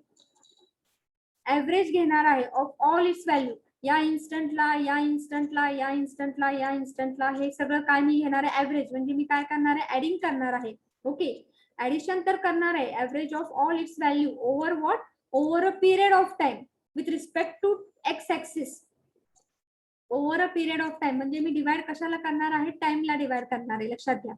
ऍव्हरेज घेणार आहे ऑफ ऑल इट्स व्हॅल्यू. या इन्स्टंटला, या इन्स्टंटला, या इन्स्टंटला, या इन्स्टंटला, हे सगळं काय मी घेणार आहे? ऍव्हरेज. म्हणजे मी काय करणार आहे? ऍडिंग करणार आहे. ओके, ऍडिशन तर करणार आहे. Average of all its value over what? Over a period of time with respect to X axis. Over a period of time म्हणजे मी डिवाइड कशाला करणार आहे? टाइमला डिवाइड करणार आहे. लक्षात घ्या.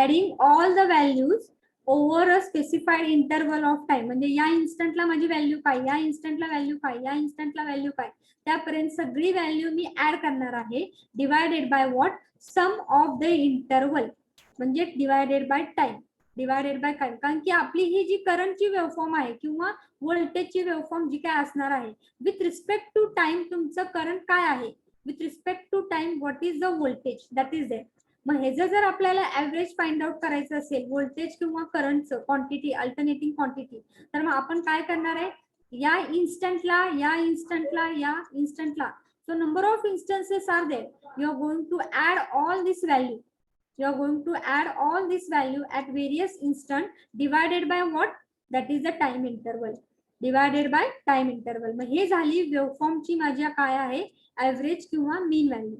Adding all the values over a specified interval of time. म्हणजे या इन्स्टंटला माझी व्हॅल्यू काय, या इन्स्टंटला व्हॅल्यू काय, या इन्स्टंटला व्हॅल्यू काय, त्यापर्यंत सगळी व्हॅल्यू मी ऍड करणार आहे. Divided by what? Sum of the interval. म्हणजे divided by time. Divided by काय? कारण की आपली ही जी करंटची वेवफॉर्म आहे किंवा व्होल्टेजची वेवफॉर्म जी काय असणार आहे, विथ रिस्पेक्ट टू टाइम तुमचं करंट काय आहे, with respect to time what is the voltage, that is there. मग हे जर आपल्याला ऍव्हरेज फाइंड आउट करायचं असेल व्होल्टेज किंवा करंटचं क्वांटिटी, अल्टरनेटिंग क्वांटिटी, तर मग आपण काय करणार आहे? या इन्स्टंटला, या इन्स्टंटला, या इन्स्टंटला. So number of instances are there. You are going to add all this value. You are going to add all this value at various instant divided by what? That is the time interval. Divided by time interval. मग हे झाली waveform ची माझ्या काय आहे? Average किंवा mean value.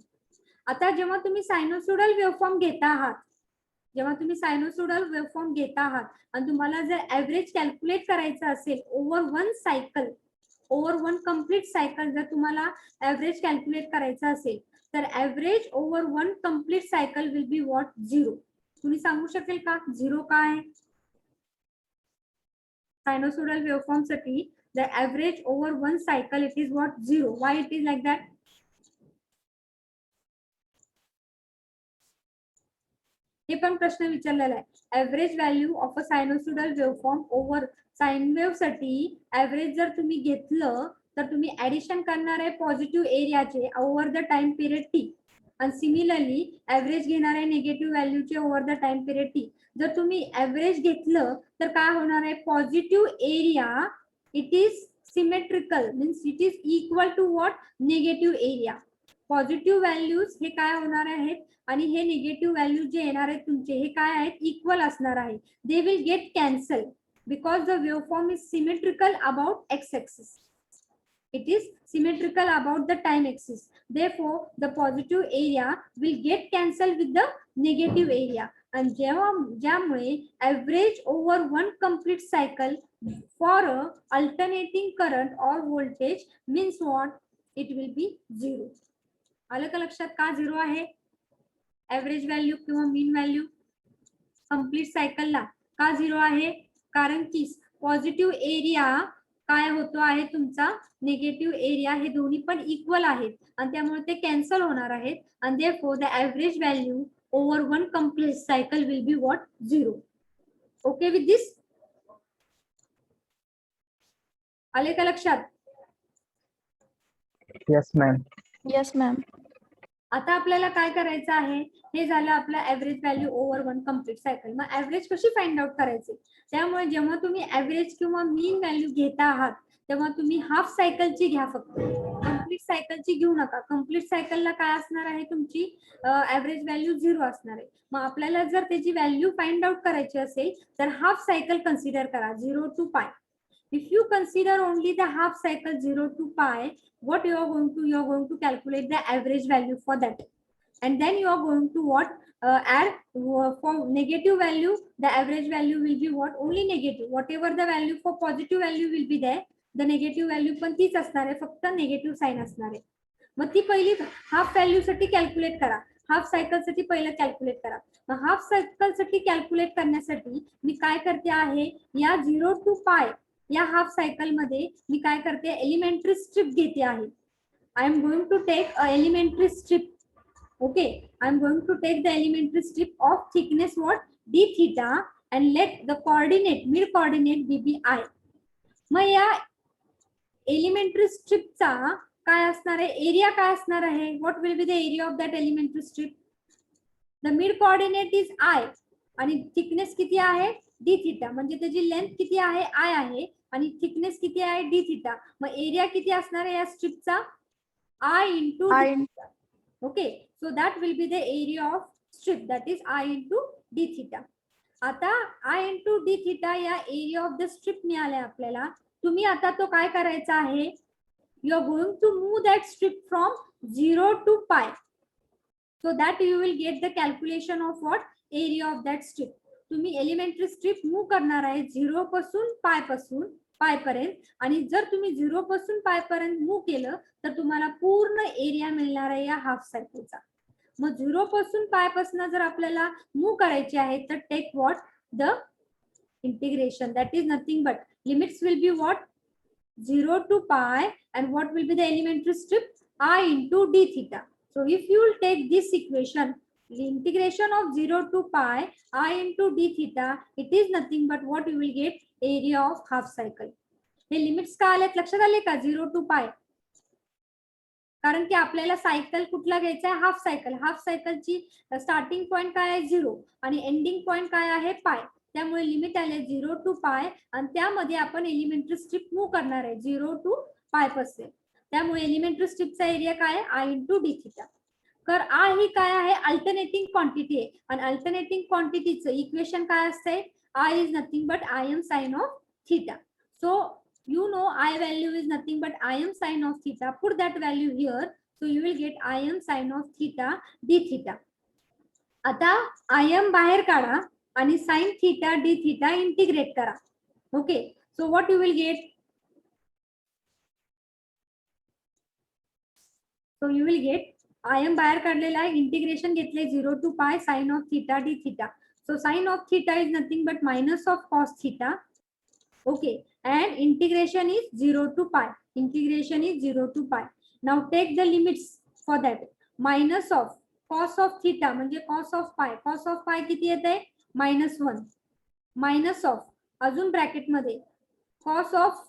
आता जेव्हा तुम्ही सायनोसॉइडल वेवफॉर्म घेता आहात, जेव्हा तुम्ही सायनोसॉइडल वेवफॉर्म घेता आहात आणि तुम्हाला जर ऍव्हरेज कॅल्क्युलेट करायचं असेल over one cycle, over one complete cycle जर तुम्हाला ऍव्हरेज कॅल्क्युलेट करायचं असेल तर average over one complete cycle will be what? 0. तुम्ही सांगू शकेल का 0 काय? सायनोसॉइडल वेवफॉर्म साठी the average over one cycle it is what? 0. Why it is like that? हे पण प्रश्न विचारलेला आहे. Average value of a sinusoidal waveform over sine wave साठी ऍव्हरेज जर तुम्ही घेतलं तर तुम्ही ऍडिशन करणार आहे पॉझिटिव्ह एरियाचे over the time period T, आणि सिमिलरली ऍव्हरेज घेणार आहे निगेटिव्ह व्हॅल्यूचे over the time period T. जर तुम्ही ऍव्हरेज घेतलं तर काय होणार आहे? Positive area it is symmetrical, means it is equal to what? Negative area. Positive values हे काय होणार आहेत आणि हे निगेटिव्ह व्हॅल्यू जे येणार आहेत तुमचे हे काय आहेत? इक्वल असणार आहे. They will get cancel because the waveform is symmetrical about x axis. It is symmetrical about the time axis. Therefore, the positive area will get cancelled with the negative area. आणि ज्यामुळे average over one complete cycle for a alternating current or voltage means what it will बी 0. आलं का लक्षात का 0 आहे average value किंवा mean value complete सायकलला का 0 आहे कारण की पॉझिटिव्ह एरिया काय होतो आहे तुमचा निगेटिव्ह एरिया हे दोन्ही पण इक्वल आहेत आणि त्यामुळे ते कॅन्सल होणार आहेत आणि therefore the average value over one complete cycle will be what 0. Okay with this आले का लक्षात Yes, ma'am. Yes, ma'am. आता आपल्याला काय करायचं आहे हे झालं आपलं average value over one complete cycle. मग ॲव्हरेज कशी फाइंड आउट करायची त्यामुळे जेव्हा तुम्ही ॲव्हरेज किंवा मीन व्हॅल्यू घेता आहात तेव्हा तुम्ही हाफ सायकलची घ्या फक्त कम्प्लीट सायकलची घेऊ नका. कम्प्लीट सायकलला काय असणार आहे तुमची ॲव्हरेज व्हॅल्यू 0 असणार आहे. मग आपल्याला जर त्याची व्हॅल्यू फाइंड आउट करायची असेल तर हाफ सायकल कन्सिडर करा 0 to pi. If you consider only the half cycle 0 to pi, what you are going to calculate the average value for that, and then you are going to what add for negative value. The average value will be what only negative. Whatever the value for positive value will be there, the negative value पण तीच असणार आहे फक्त negative sign असणार आहे. मग ती पहिली हाफ व्हॅल्यू साठी कॅल्क्युलेट करा. हाफ सायकल साठी पहिलं कॅल्क्युलेट करा. मग हाफ सायकल साठी कॅल्क्युलेट करण्यासाठी मी काय करते आहे या 0 to pi या हाफ सायकल मध्ये मी काय करते एलिमेंटरी स्ट्रिप घेते आहे. I am going to take a elementary strip. Okay I am going to take the elementary strip of thickness what d theta and let the coordinate mid coordinate be I. मग या elementary स्ट्रिपचा काय असणार आहे area काय असणार आहे what will be the area of that elementary strip. The mid coordinate is I आणि thickness किती आहे d theta म्हणजे त्याची लेंथ किती आहे I आहे आणि थिकनेस किती आहे d theta. मग एरिया किती असणार आहे या स्ट्रिपचा I into d I theta. Okay so that will be the area of strip that is I into d theta. आता I into d theta या एरिया ऑफ द स्ट्रिप मिळाल्या आपल्याला. तुम्ही आता तो काय करायचा आहे you are going to move that strip from 0 to pi so that you will get the calculation of what area of that strip. तुम्ही एलिमेंटरी स्ट्रिप मूव करणार आहे 0 पासून पाय पर्यंत आणि जर तुम्ही 0 पासून पाय पर्यंत मूव केलं तर तुम्हाला पूर्ण एरिया मिळणार आहे या हाफ सायकलचा. मग 0 पासून पाय पासून जर आपल्याला मूव करायचे आहे तर take what the integration that is nothing but limits will be what 0 to pi and what will be the elementary strip I into d theta. So if you will take this equation the integration of 0 to pi I into d theta it is nothing but what you will get area of half cycle. हे limits का आलेत लक्षात आले का 0 to pi कारण की आपल्याला cycle कुठला घ्यायचा आहे हाफ सायकल. हाफ सायकलची स्टार्टिंग पॉइंट काय आहे 0 आणि एंडिंग पॉइंट काय आहे पाय. त्यामुळे लिमिट आले 0 to pi आणि त्यामध्ये आपण एलिमेंटरी स्ट्रिप मूव करणार आहे 0 to pi पासून. त्यामुळे एलिमेंटरी स्ट्रिपचा एरिया काय आहे I into d theta. तर I ही काय आहे अल्टरनेटिंग क्वांटिटी आहे आणि अल्टरनेटिंग क्वांटिटीचं इक्वेशन काय असते I is nothing but I am sin of theta. So you know I value is nothing but I am sin of theta. Put that value here. So you will get I am sin of theta d theta. आता I am बाहेर काढा आणि sin theta d theta integrate करा. Okay so what you will get so you will get I am बाहेर काढलेला आहे integration घेतले 0 to pi sin of theta d theta. So sin of theta is nothing but minus of cos theta. Okay and integration is 0 to pi. Integration is 0 to pi. Now take the limits for that. Minus of cos of theta म्हणजे cos of pi. Cos of pi किती येते -1 minus of अजून bracket मध्ये cos of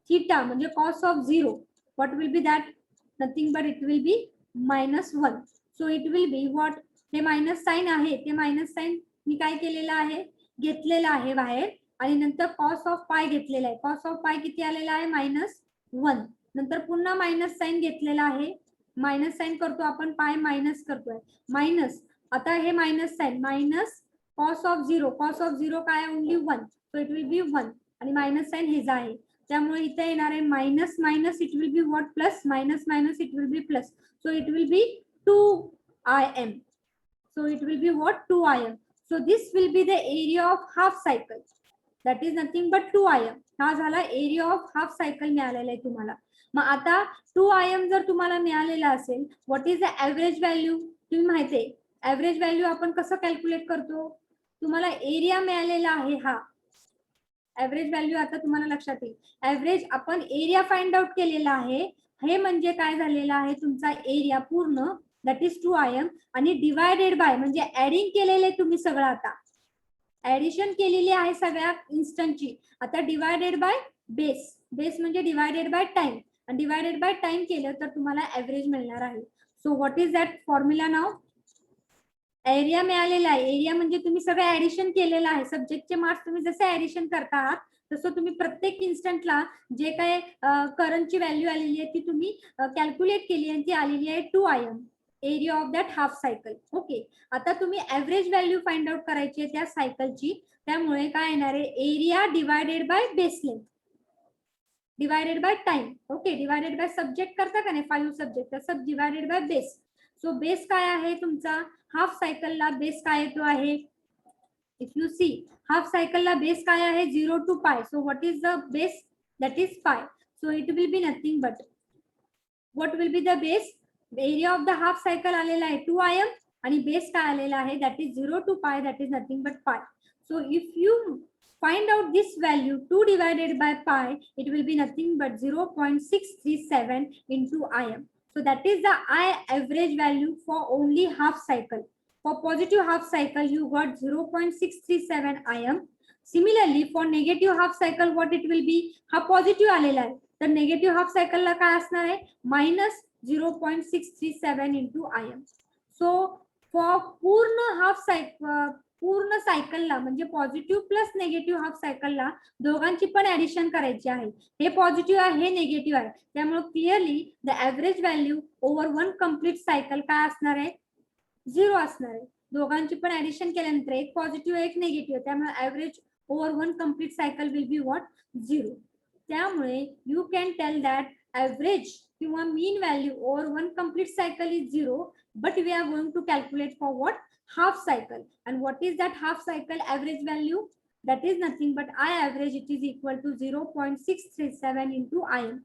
theta म्हणजे cos of 0. What will be that? Nothing but it will be -1. So it will be what हे minus sign आहे ते minus sign me काय केलेलं आहे घेतलेलं आहे बाहेर आणि नंतर cos of pi घेतलेला आहे. cos of pi किती आलेला आहे -1 नंतर पुन्हा मायनस साइन घेतलेला आहे मायनस साइन करतो आपण पाय मायनस करतोय मायनस आता हे minus sine minus cos of 0 काय only 1 so it will be 1 आणि मायनस साइन हेच आहे त्यामुळे इथे येणार आहे minus minus it will be what plus minus minus it will B plus so it will B 2im. So it will be what 2im. So this will be the area of half cycle. That is nothing but 2 IM. हा झाला area of half cycle मिळालेला आहे तुम्हाला. मग आता 2 IM जर तुम्हाला मिळालेला असेल, what is the average value? तुम्ही माहिती आहे ऍव्हरेज व्हॅल्यू आपण कसं कॅल्क्युलेट करतो? तुम्हाला एरिया मिळालेला आहे हा ऍव्हरेज व्हॅल्यू. आता तुम्हाला लक्षात येईल ऍव्हरेज आपण एरिया फाइंड आउट केलेला आहे. हे म्हणजे काय झालेला आहे तुमचा एरिया पूर्ण, दॅट इज 2 IM, आणि डिवायडेड बाय म्हणजे ऍडिंग केलेले तुम्ही सगळं, आता ऍडिशन केलेली आहे सगळ्या इन्स्टंटची. आता डिवायडेड बाय बेस, बेस म्हणजे डिवायडेड बाय टाइम, आणि डिवायडेड बाय टाइम केलं तर तुम्हाला ऍव्हरेज मिळणार आहे. So what is that formula now? Area मिळालेला आहे. एरिया म्हणजे तुम्ही सगळं ऍडिशन केलेलं आहे. सब्जेक्टचे मार्क्स तुम्ही जसे ऍडिशन करता आहात तसं तुम्ही प्रत्येक इन्स्टंटला जे काय करंटची व्हॅल्यू आलेली आहे ती तुम्ही कॅल्क्युलेट केली आणि ती आलेली आहे 2 IM, area of that half cycle. Okay, आता तुम्ही ऍव्हरेज व्हॅल्यू फाइंड आउट करायची आहे त्या सायकलची. त्यामुळे काय येणार आहे? Area divided by base length divided by time. Okay, divided by subject करता का नाही 5 सब्जेक्ट, तसं divided by base. So base काय आहे तुमचा? हाफ सायकलला बेस काय येतो आहे? इफ यू सी हाफ सायकलला बेस काय आहे? 0 to pi. So what is the base? That is pi. So it will be nothing but what will be the base? Area of the half cycle आलेला आहे 2 IM आणि base काय आलेला आहे? That is 0 to pi, that is nothing but pi. So if you find out this value 2 divided by pi, it will be nothing but 0.637 into IM. So that is the I average value for only half cycle. For positive half cycle, you got 0.637 IM. Similarly, for negative half cycle, what it will be? हा positive आलेला आहे तर negative half सायकलला काय असणार आहे? -0.637 into IM. So for पूर्ण half cycle, पूर्ण सायकलला म्हणजे पॉझिटिव्ह प्लस नेगेटिव्ह हाफ सायकलला दोघांची पण ऍडिशन करायची आहे. हे पॉझिटिव्ह आहे, हे नेगेटिव्ह आहे, त्यामुळे clearly the average value over 1 complete cycle काय असणार आहे? 0 असणार आहे. दोघांची पण ऍडिशन केल्यानंतर एक पॉझिटिव्ह एक निगेटिव्ह, त्यामुळे average over 1 complete cycle will be what? 0. त्यामुळे you can tell that average किंवा mean value over 1 complete cycle is 0, but we are going to calculate for what? Half cycle. And what is that half cycle average value? That is nothing but I average, it is equal to 0.637 into IM.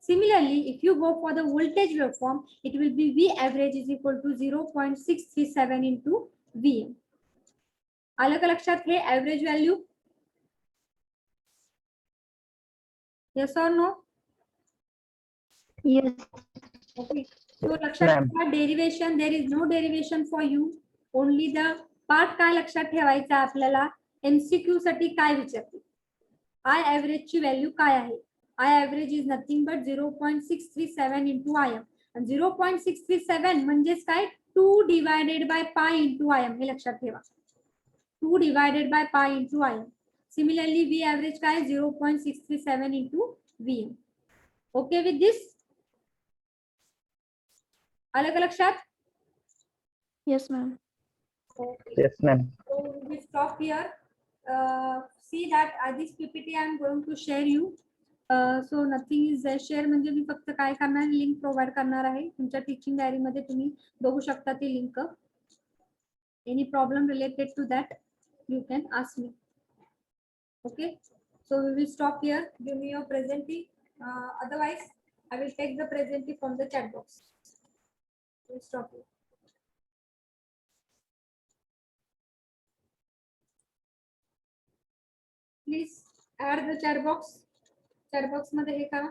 Similarly, if you go for the voltage waveform, it will be V average is equal to 0.637 into VM. आलं का लक्षात हे average value? Yes or no? Yes. Okay. So लक्षात ठेवा derivation, there is no derivation for you, only the part. काय लक्षात ठेवायचं आपल्याला? MCQ साठी काय विचारते? आय ऍव्हरेज ची व्हॅल्यू काय आहे? I average is nothing but 0.637 into IM. 0.637 म्हणजेच काय? 2 divided by pi into IM. हे लक्षात ठेवा, 2 divided by pi into IM. Similarly, V average काय? 0.637 into VM. Okay with this? आलं का लक्षात? Yes, ma'am. Okay. Yes, ma'am. So we will stop here. See that this PPT I am going to share you. So nothing is share म्हणजे मी फक्त काय करणार, link provide करणार आहे. तुमच्या टीचिंग डायरी मध्ये तुम्ही बघू शकता ती link. Any problem related to that, you can ask me. Okay. So we will stop here. Give me your presenting. Otherwise, I will take the presenting from the chat box. We'll stop here. Please add the chat box. Chat box मध्ये हे करा.